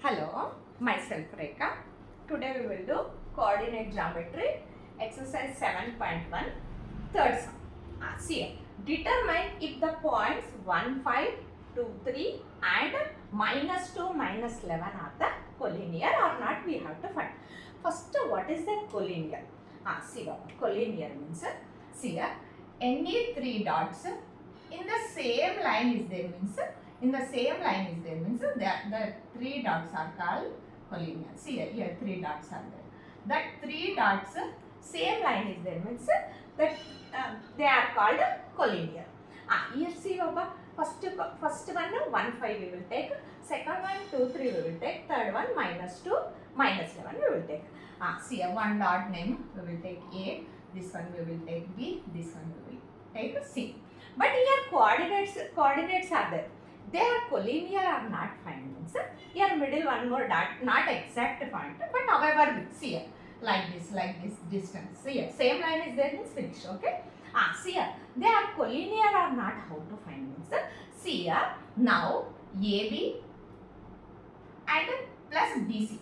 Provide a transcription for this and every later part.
Hello, myself Rekha. Today we will do coordinate geometry exercise 7.1 third sum. See here. Determine if the points 1, 5, 2, 3 and minus 2, minus 11 are the collinear or not, we have to find. First, what is the collinear? See what collinear means. See here, any three dots in the same line is there means the three dots are called collinear. See here three dots are there. That three dots same line is there means that they are called collinear. Here see Baba, first one 1 5 we will take, second one 2 3 we will take, third one minus 2 minus 11 we will take. See one dot name we will take A, this one we will take B, this one we will take C. But here coordinates are there. They are collinear or not find means here middle one more dot, not exact point, but however see here like this distance. See here same line is there means finish. Okay. See here they are collinear or not, how to find means see here now AB and plus BC.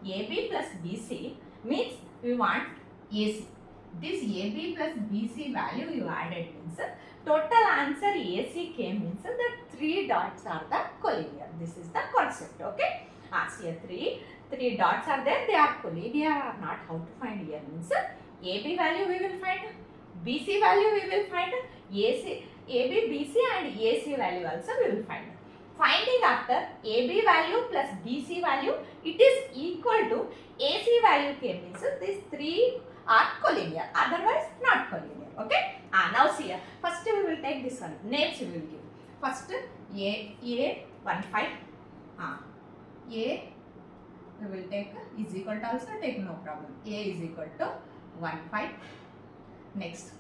AB plus BC means we want AC. This AB plus BC value you added means total answer AC came means the three dots are the collinear. This is the concept. Okay. See here three dots are there. They are collinear or not, how to find here means AB value we will find, BC value we will find, AC, AB, BC and AC value also we will find. Finding after AB value plus BC value, it is equal to AC value came means these three are collinear, otherwise not collinear. Okay. Now see here. First we will take this one. Names we will give. First A 1 5. A we will take is equal to, also take no problem. A is equal to 1 5. Next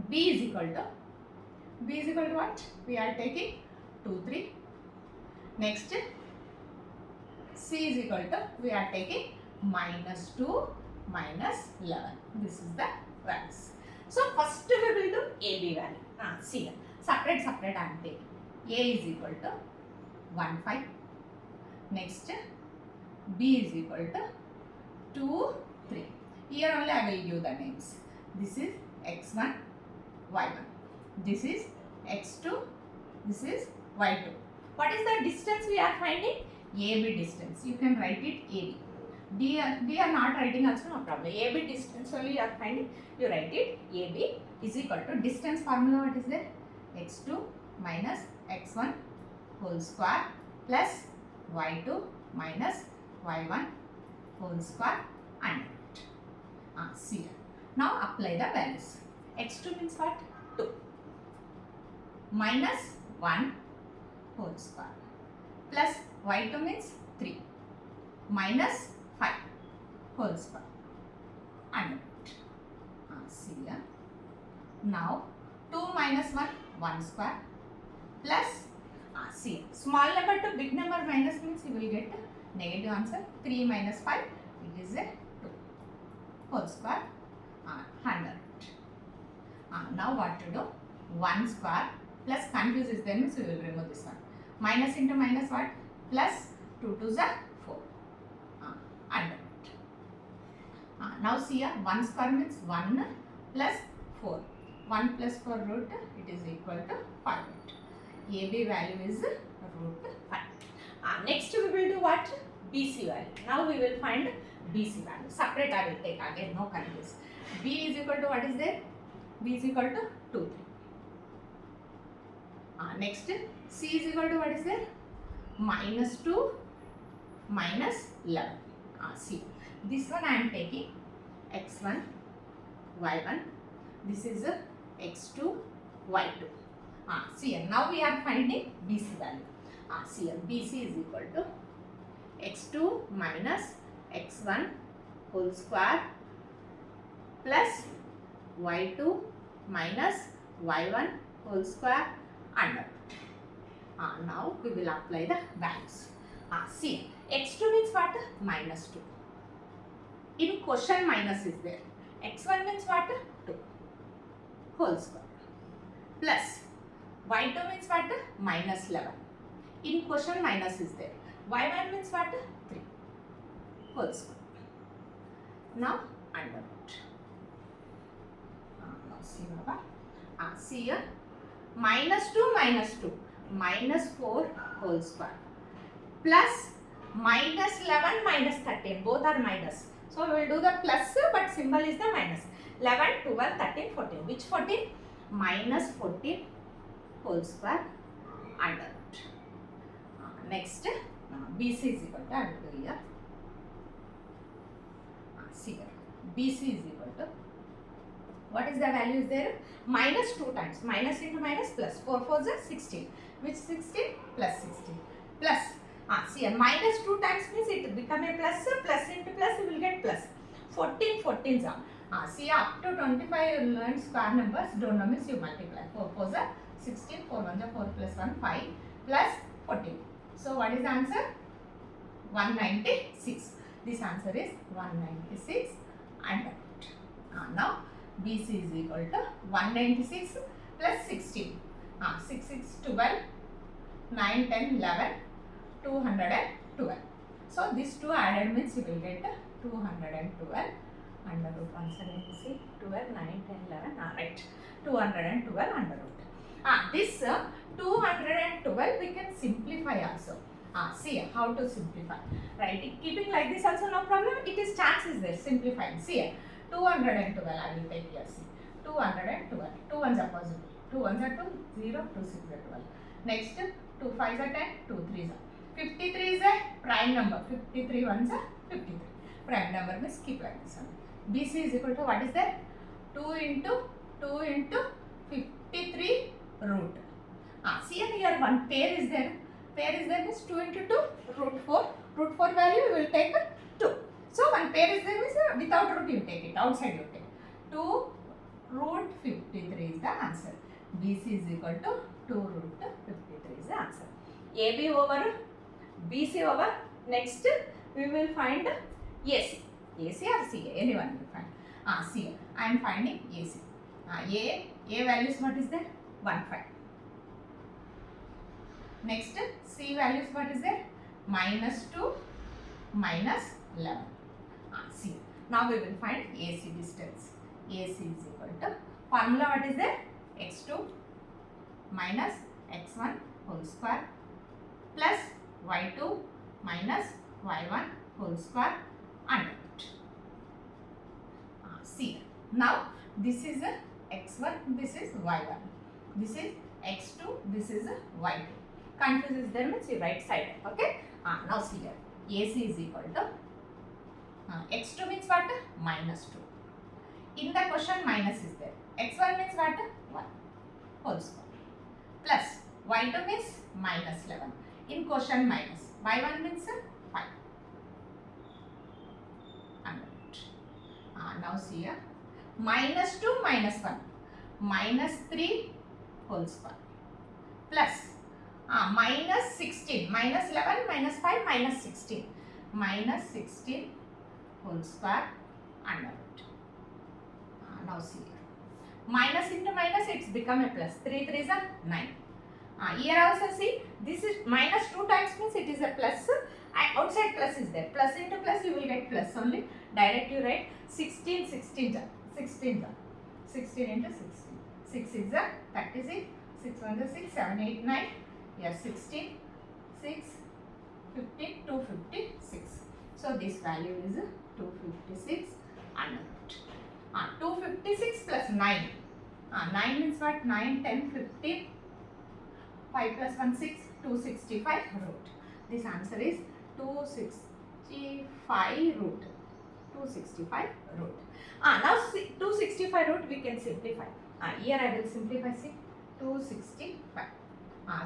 B is equal to what? We are taking 2 3. Next C is equal to, we are taking minus 2 minus 11. This is the values. So first we will do AB value. See here, separate I am taking. A is equal to 1 5. Next B is equal to 2 3. Here only I will give the names. This is x1 y1. This is x2. This is y2. What is the distance we are finding? AB distance. You can write it AB. D are not writing also, no problem. AB distance only you are finding. You write it AB is equal to distance formula. What is there? X2 minus x1 whole square plus y2 minus y1 whole square under it. See here. Now apply the values. X2 means what? 2 minus 1 whole square plus y2 means 3 minus 5 whole square under it. See here. Now 2 minus 1 1 square plus see small number to big number minus means you will get negative answer. 3 minus 5 it is a 2 whole square under it. Now what to do? 1 square plus confuse is there means we will remove this one. Minus into minus what? Plus 2 to the 4 under it. Now see here 1 square means 1 plus 4. 1 plus 4 root, it is equal to 5 root. AB value is root 5. Next we will do what? BC value. Now we will find BC value. Separate I will take again, no confuse. B is equal to what is there? B is equal to 2 3. Next C is equal to what is there? Minus 2 minus 11. See this one I am taking x1 y1. This is x2 y2. See here now we are finding BC value. See here BC is equal to x2 minus x1 whole square plus y2 minus y1 whole square under it. Now we will apply the values. See x2 means what? Minus 2. In question minus is there. x1 means what? 2 whole square plus y2 means what? Minus 11. In question minus is there. y1 means what? 3 whole square. Now under root. Now see Baba. See here. Minus 2 minus 4 whole square plus minus 11 minus 13, both are minus. So we will do the plus but symbol is the minus. 11, 12, 13, 14. Which 14? Minus 14 whole square under root. Next, BC is equal to, I will do here. See here. BC is equal to, what is the value is there? Minus 2 times. Minus into minus plus. 4 4s are 16. Which 16? Plus 16. Plus. See here. Minus 2 times means it become a plus. Plus into plus you will get plus. 14 14s are. See up to 25 you learn square numbers. Don't know means you multiply. 4 4s are 16. 4 1s are 4 plus 1 5 plus 14. So what is the answer? 196. This answer is 196 under root. Now BC is equal to 196 plus 16. 6 6 12, 9 10 11, 212. So these two added means you will get 212 under root. Once again see 12, 9 10 11. Right, 212 under root. This 212 we can simplify also. See how to simplify. Right, keeping like this also no problem. It is chances there simplifying. See 212 I will take here. See 212. 2 1s are possible. 2 1s are 2, 0, 2 6 are 12. Next 2 5s are 10, 2 3s are. 53 is a prime number. 53 1s are 53. Prime number means keep like this one. BC is equal to what is that? 2 into 53 root. See here one pair is there. Pair is there means 2 into 2 root 4. Root 4 value we will take 2. So one pair is there means without root you take it. Outside you take. 2 root 53 is the answer. BC is equal to 2 root 53 is the answer. AB over BC over. Next we will find AC. AC or CA, anyone will find. CA. I am finding AC. A values what is there? 1 5. Next C values what is there? Minus 2 minus 11. C. Now we will find AC distance. AC is equal to, formula what is there? X2 minus X1 whole square plus Y2 minus Y1 whole square under root. C. Now this is X1, this is Y1. This is X2, this is Y2. Confuses them means you right side. Okay. Now see here. AC is equal to X2 means what? Minus 2. In the question minus is there. X1 means what? 1 whole square plus Y2 means minus 11. In question minus. Y1 means 5. Under root. Now see here. Minus 2 minus 1. Minus 3 whole square plus minus 16, minus 11, minus 5, minus 16. Minus 16 whole square under root. Now see here. Minus into minus, it's become a plus. 3 3s are 9. Here also see, this is minus 2 times means it is a plus. Outside plus is there. Plus into plus you will get plus only. Direct you write 16, 16 are. 16 are. 16 into 16. 6 is a 36. 6 1 is 6, 7 8 9. Here 16, 6, 15, 256. So this value is 256 under root. 256 plus 9. 9 means what? 9, 10, 15. 5 plus 1, 6, 265 root. This answer is 265 root. 265 root. Now see, 265 root we can simplify. Here I will simplify. See 265.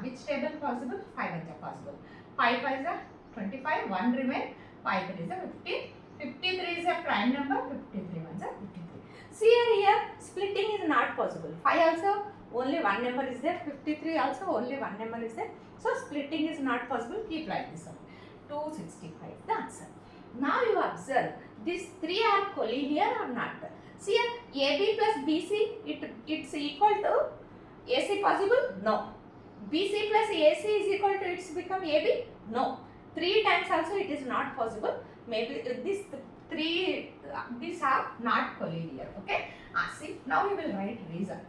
Which table possible? 5 is possible. 5 5 is 25. 1 remain. 5 3 is 50. 53 is a prime number. 53 ones are 53. See here splitting is not possible. 5 also only one number is there. 53 also only one number is there. So splitting is not possible. Keep like this one. 265 is the answer. Now you observe these three are collinear or not. See here AB plus BC it's equal to AC possible? No. BC plus AC is equal to it's become AB? No. 3 times also it is not possible. Maybe these are not collinear. Okay. See, now we will write reason.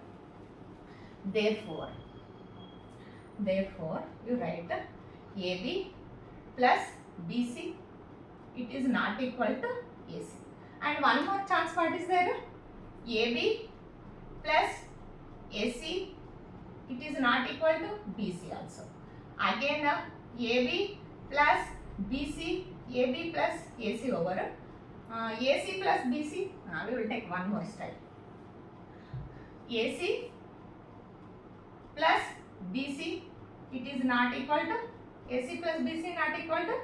Therefore, you write AB plus BC, it is not equal to AC. And one more chance, what is there? AB plus AC, it is not equal to BC also. Again, AB plus BC, AB plus AC over AC plus BC. We will take one more step. AC plus BC, it is not equal to AC plus BC not equal to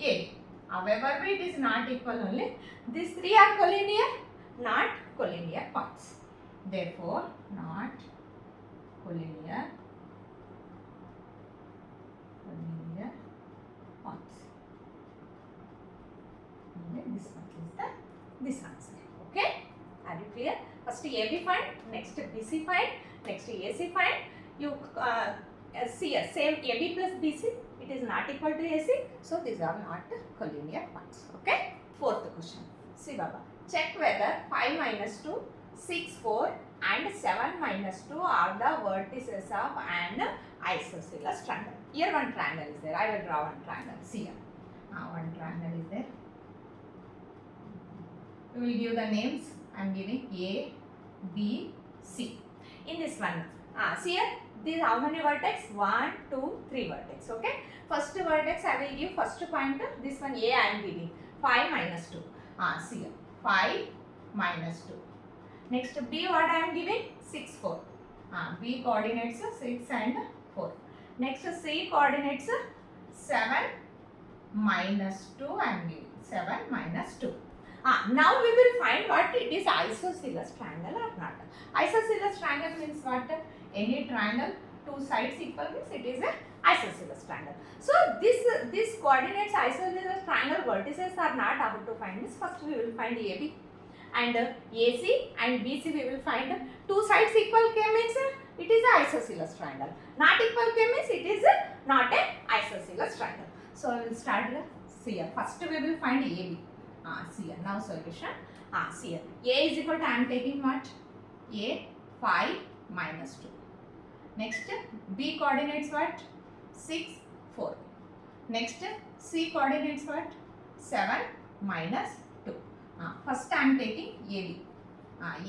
A. However, it is not equal only. These three are collinear, not collinear points. Therefore, not collinear points. And this one is this answer. Okay? Are you clear? First AB find, next BC find, next AC find. You see a same AB plus BC, it is not equal to AC, so these are not collinear points. Okay? Fourth question. See Baba, check whether 5 minus 2, 6, 4 and 7 minus 2 are the vertices of an isosceles triangle. Here one triangle is there. I will draw one triangle. See here. One triangle is there. We will give the names. I am giving A, B, C. In this one, see here. These how many vertex? 1, 2, 3 vertex. Okay. First vertex I will give first pointer. This one A I am giving 5 minus 2. See here. 5 minus 2. Next B what I am giving? 6, 4. B coordinates 6 and 4. Next C coordinates 7 minus 2 I am giving. 7 minus 2. Now we will find what it is isosceles triangle or not. Isosceles triangle means what? Any triangle, two sides equal means it is a isosceles triangle. So this coordinates isosceles triangle vertices are not able to find this. First we will find AB and AC and BC we will find two sides equal K means it is a isosceles triangle. Not equal K means it is not a isosceles triangle. So I will start here. First we will find AB. See here. Now solution. See here. A is equal to, I am taking what? A 5 minus 2. Next B coordinates what? 6, 4. Next C coordinates what? 7 minus 2. First I am taking AB.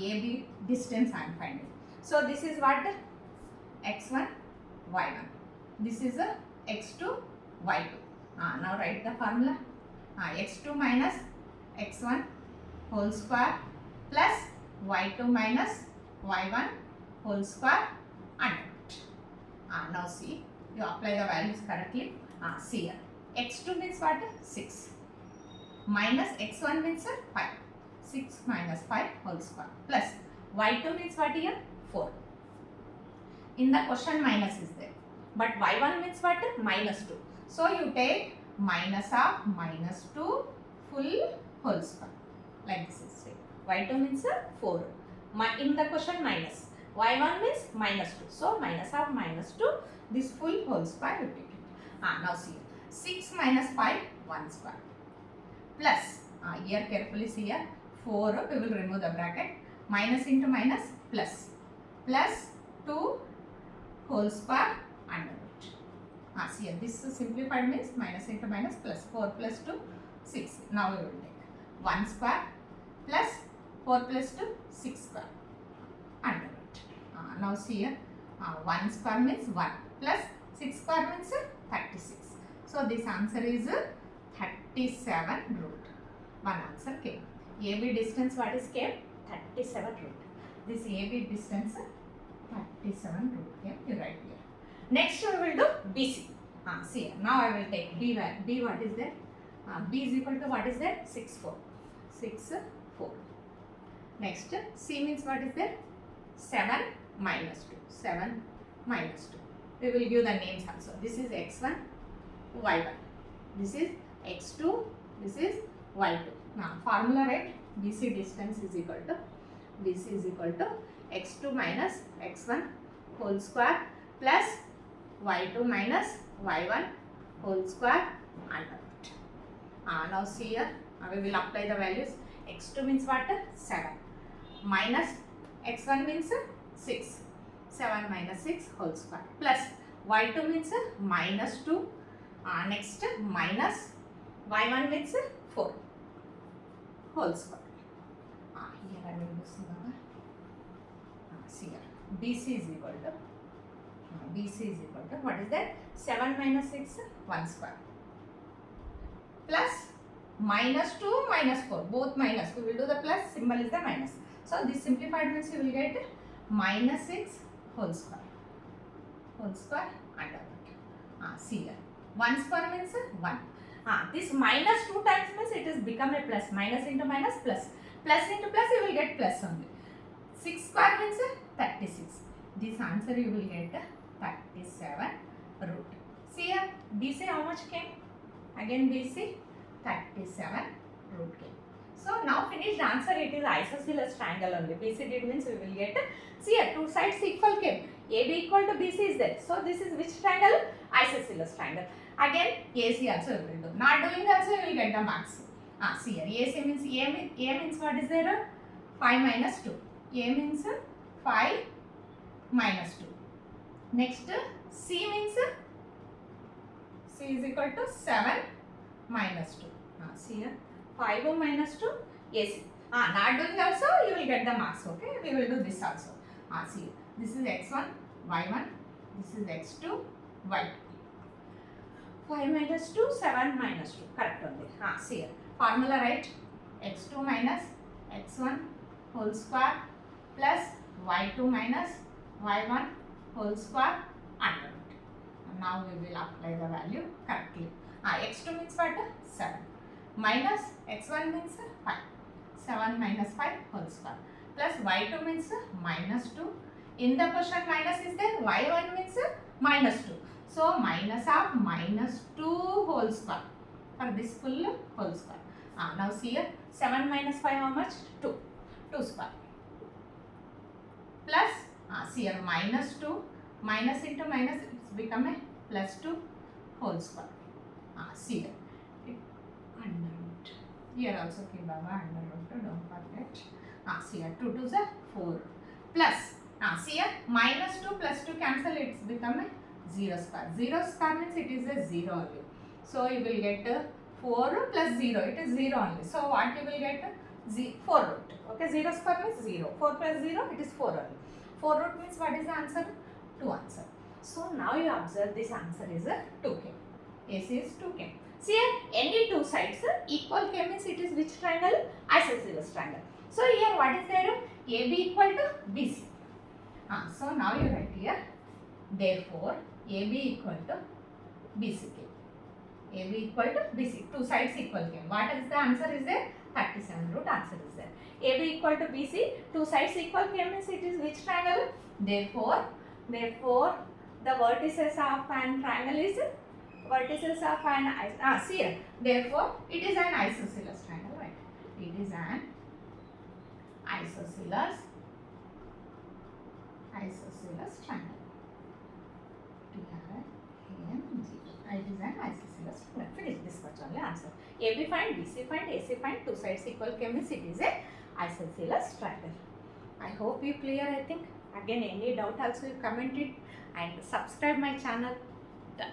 AB distance I am finding. So this is what? X1, Y1. This is X2, Y2. Now write the formula. X2 minus X1 whole square plus Y2 minus Y1 whole square under root. Now see, you apply the values correctly. See here. X2 means what? 6. Minus X1 means 5. 6 minus 5 whole square. Plus Y2 means what here? 4. In the question minus is there. But Y1 means what? Minus 2. So you take minus of minus 2 full whole square. Like this is say. Y2 means 4. In the question minus. Y1 means minus 2. So minus of minus 2, this full whole square you take it. Now see. 6 minus 5, 1 square. Plus, here carefully see here. 4, we will remove the bracket. Minus into minus, plus. Plus 2 whole square under root. See here. This simplified means minus into minus plus 4 plus 2, 6. Now we will take 1 square plus 4 plus 2, 6 square under root. Now see here, 1 square means 1 plus 6 square means 36. So this answer is 37 root. One answer came. AB distance what is came? 37 root. This AB distance 37 root came. You write here. Next we will do BC. See here. Now I will take B. B what is there? B is equal to what is there? 6, 4. 6, 4. Next C means what is there? 7 minus 2. 7 minus 2. We will give the names also. This is X1, Y1. This is X2. This is Y2. Now formula right? BC distance is equal to X2 minus X1 whole square plus Y2 minus Y1 whole square under root. Now see here, we will apply the values. X2 means what? 7. Minus x1 means 6. 7 minus 6 whole square. Plus y2 means minus 2. Next minus y1 means 4 whole square. Here I will see here BC is equal to what is that? 7 minus 6 1 square plus minus 2 minus 4, both minus. We will do the plus, symbol is the minus. So this simplified means you will get minus 6 whole square under root. See here 1 square means 1. This minus 2 times means it is become a plus. Minus into minus plus. Plus into plus you will get plus only. 6 square means 36. This answer you will get 37 root. See here BC how much came? Again BC 37 root came. So now finished answer, it is isosceles triangle only. BCD means we will get, see here 2 sides equal came. AB equal to BC is there. So this is which triangle? Isosceles triangle. Again AC also we will do. Not doing also we will get the marks. See here AC means A means what is there? 5 minus 2. A means 5 minus 2. Next C means C is equal to 7 minus 2. See here 5 minus 2 AC. Not doing also you will get the marks. Okay, we will do this also. See this is x1 y1, this is x2 y2. 5 minus 2 7 minus 2 correct only. See here formula right, x2 minus x1 whole square plus y2 minus y1 whole square under root. Now we will apply the value correctly. X2 means what? 7 minus x1 means 5. 7 minus 5 whole square plus y2 means minus 2. In the question minus is there, y1 means minus 2. So minus of minus 2 whole square for this full whole square. Now see here 7 minus 5 how much? 2. 2 square plus see here minus 2 minus into minus it's become a plus 2 whole square. See here under root. Here also keep Baba under root, don't forget. See here 2 2s are 4 plus see here minus 2 plus 2 cancel, it's become a 0 square. 0 square means it is a 0 only. So you will get 4 plus 0, it is 0 only. So what you will get? 4 root. Okay, 0 square means 0. 4 plus 0, it is 4 only. 4 root means what is the answer? 2 answer. So now you observe this answer is a 2k. AC is 2k. See here any two sides equal k means it is which triangle? Isosceles triangle. So here what is there? AB equal to BC. So now you write here, therefore AB equal to BCK. AB equal to BC. Two sides equal k. What is the answer is there? 37 root answer is there. AB equal to BC. Two sides equal k means it is which triangle? Therefore the vertices of an triangle is vertices of an see here. Therefore it is an isosceles triangle, right? It is an isosceles triangle. It is an isosceles triangle. Finish this much only answer. AB find, BC find, AC find. Two sides equal k means it is a isosceles triangle. I hope you clear. I think again any doubt also you comment it and subscribe my channel. Done.